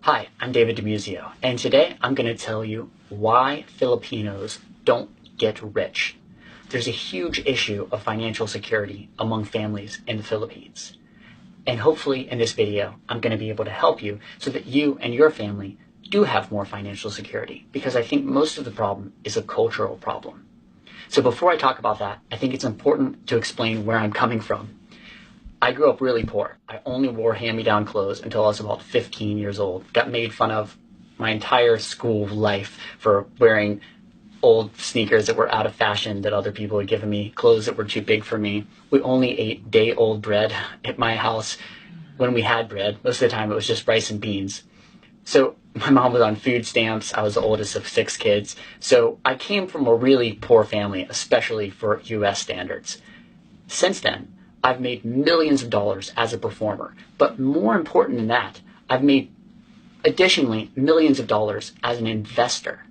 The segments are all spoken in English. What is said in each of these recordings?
Hi, I'm David Dimuzio, and today I'm going to tell you why Filipinos don't get rich. There's a huge issue of financial security among families in the Philippines. And hopefully in this video, I'm going to be able to help you so that you and your family do have more financial security, because I think most of the problem is a cultural problem. So before I talk about that, I think it's important to explain where I'm coming from. I grew up really poor. I only wore hand-me-down clothes until I was about 15 years old. Got made fun of my entire school life for wearing old sneakers that were out of fashion that other people had given me, clothes that were too big for me. We only ate day-old bread at my house when we had bread. Most of the time it was just rice and beans. So my mom was on food stamps. I was the oldest of 6 kids. So I came from a really poor family, especially for US standards. Since then, I've made millions of dollars as a performer, but more important than that, I've made additionally millions of dollars as an investor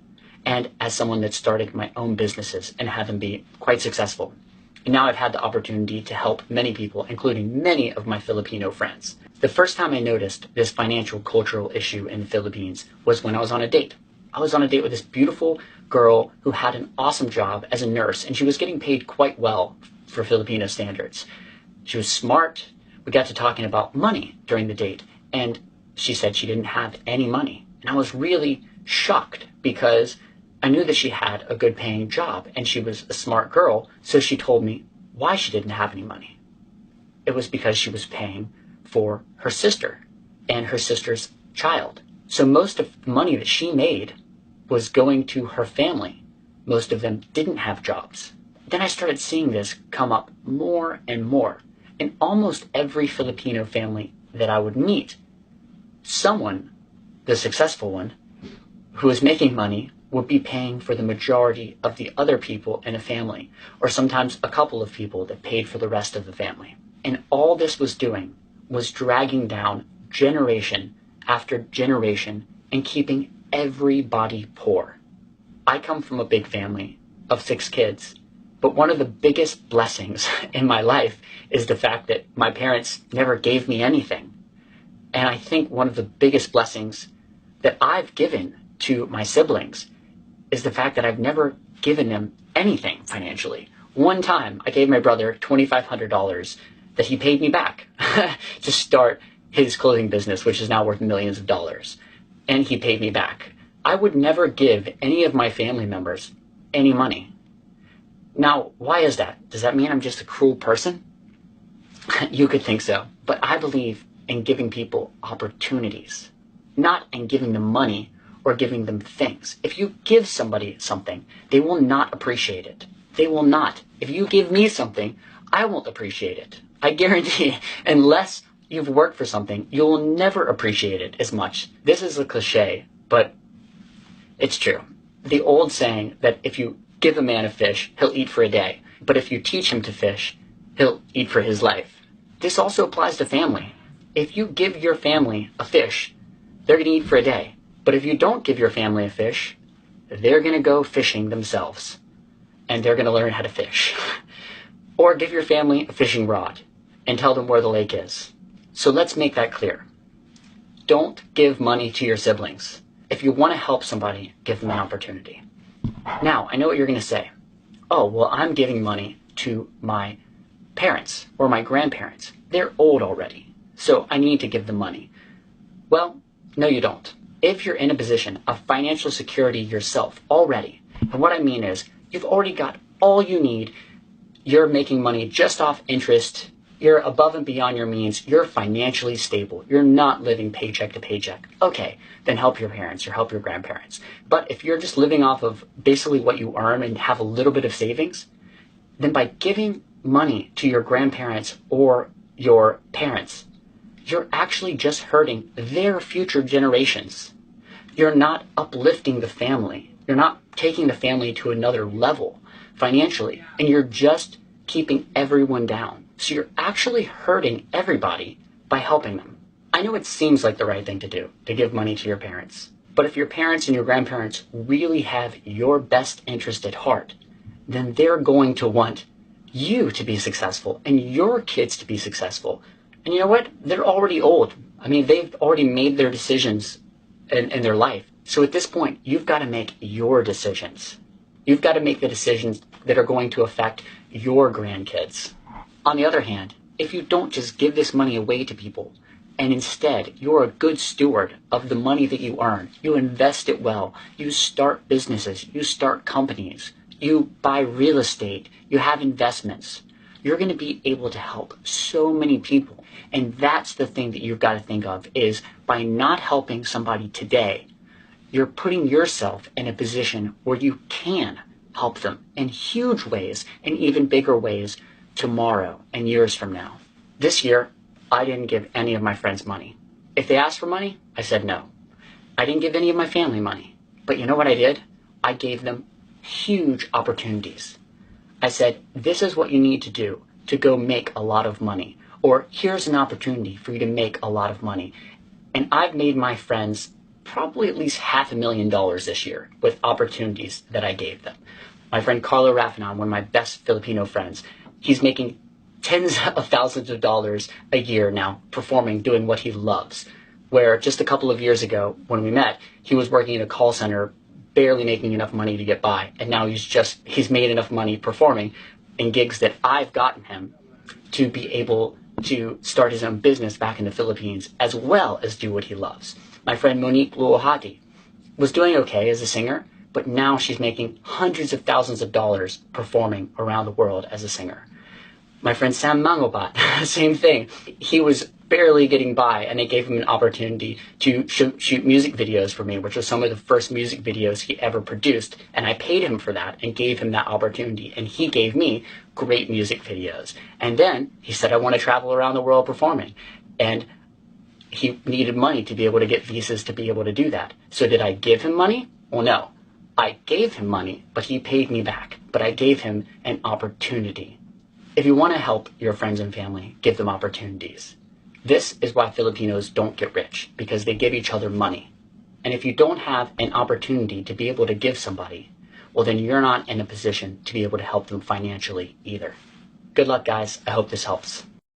and as someone that started my own businesses and had them be quite successful. And now I've had the opportunity to help many people, including many of my Filipino friends. The first time I noticed this financial cultural issue in the Philippines was when I was on a date. I was on a date with this beautiful girl who had an awesome job as a nurse, and she was getting paid quite well for Filipino standards. She was smart. We got to talking about money during the date, and she said she didn't have any money. And I was really shocked because I knew that she had a good paying job and she was a smart girl, so she told me why she didn't have any money. It was because she was paying for her sister and her sister's child. So most of the money that she made was going to her family. Most of them didn't have jobs. Then I started seeing this come up more and more. In almost every Filipino family that I would meet, someone, the successful one, who was making money would be paying for the majority of the other people in a family, or sometimes a couple of people that paid for the rest of the family. And all this was doing was dragging down generation after generation and keeping everybody poor. I come from a big family of 6 kids. But one of the biggest blessings in my life is the fact that my parents never gave me anything. And I think one of the biggest blessings that I've given to my siblings is the fact that I've never given them anything financially. One time, I gave my brother $2,500 that he paid me back to start his clothing business, which is now worth millions of dollars. And he paid me back. I would never give any of my family members any money. Now, why is that? Does that mean I'm just a cruel person? You could think so, but I believe in giving people opportunities, not in giving them money or giving them things. If you give somebody something, they will not appreciate it. They will not. If you give me something, I won't appreciate it. I guarantee, unless you've worked for something, you will never appreciate it as much. This is a cliche, but it's true. The old saying that if you give a man a fish, he'll eat for a day. But if you teach him to fish, he'll eat for his life. This also applies to family. If you give your family a fish, they're going to eat for a day. But if you don't give your family a fish, they're going to go fishing themselves. And they're going to learn how to fish. Or give your family a fishing rod and tell them where the lake is. So let's make that clear. Don't give money to your siblings. If you want to help somebody, give them an opportunity. Now, I know what you're going to say. Oh, well, I'm giving money to my parents or my grandparents. They're old already, so I need to give them money. Well, no, you don't. If you're in a position of financial security yourself already, and what I mean is you've already got all you need, you're making money just off interest, you're above and beyond your means, you're financially stable, you're not living paycheck to paycheck, okay, then help your parents or help your grandparents. But if you're just living off of basically what you earn and have a little bit of savings, then by giving money to your grandparents or your parents, you're actually just hurting their future generations. You're not uplifting the family. You're not taking the family to another level financially, and you're just keeping everyone down. So you're actually hurting everybody by helping them. I know it seems like the right thing to do, to give money to your parents. But if your parents and your grandparents really have your best interest at heart, then they're going to want you to be successful and your kids to be successful. And you know what? They're already old. I mean, they've already made their decisions in their life. So at this point, you've got to make your decisions. You've got to make the decisions that are going to affect your grandkids. On the other hand, if you don't just give this money away to people, and instead you're a good steward of the money that you earn, you invest it well, you start businesses, you start companies, you buy real estate, you have investments, you're going to be able to help so many people. And that's the thing that you've got to think of, is by not helping somebody today, you're putting yourself in a position where you can help them in huge ways and even bigger ways tomorrow and years from now. This year, I didn't give any of my friends money. If they asked for money, I said no. I didn't give any of my family money. But you know what I did? I gave them huge opportunities. I said, this is what you need to do to go make a lot of money. Or here's an opportunity for you to make a lot of money. And I've made my friends probably at least $500,000 this year with opportunities that I gave them. My friend Carlo Raffanon, one of my best Filipino friends, he's making tens of thousands of dollars a year now performing, doing what he loves. Where just a couple of years ago when we met, he was working in a call center, barely making enough money to get by. And now he's made enough money performing in gigs that I've gotten him to be able to start his own business back in the Philippines, as well as do what he loves. My friend Monique Luohati was doing okay as a singer, but now she's making hundreds of thousands of dollars performing around the world as a singer. My friend Sam Mangobat, same thing. He was barely getting by, and they gave him an opportunity to shoot music videos for me, which was some of the first music videos he ever produced, and I paid him for that and gave him that opportunity, and he gave me great music videos. And then he said, I want to travel around the world performing, and he needed money to be able to get visas to be able to do that. So did I give him money? Well, no. I gave him money, but he paid me back. But I gave him an opportunity. If you want to help your friends and family, give them opportunities. This is why Filipinos don't get rich, because they give each other money. And if you don't have an opportunity to be able to give somebody, well, then you're not in a position to be able to help them financially either. Good luck, guys. I hope this helps.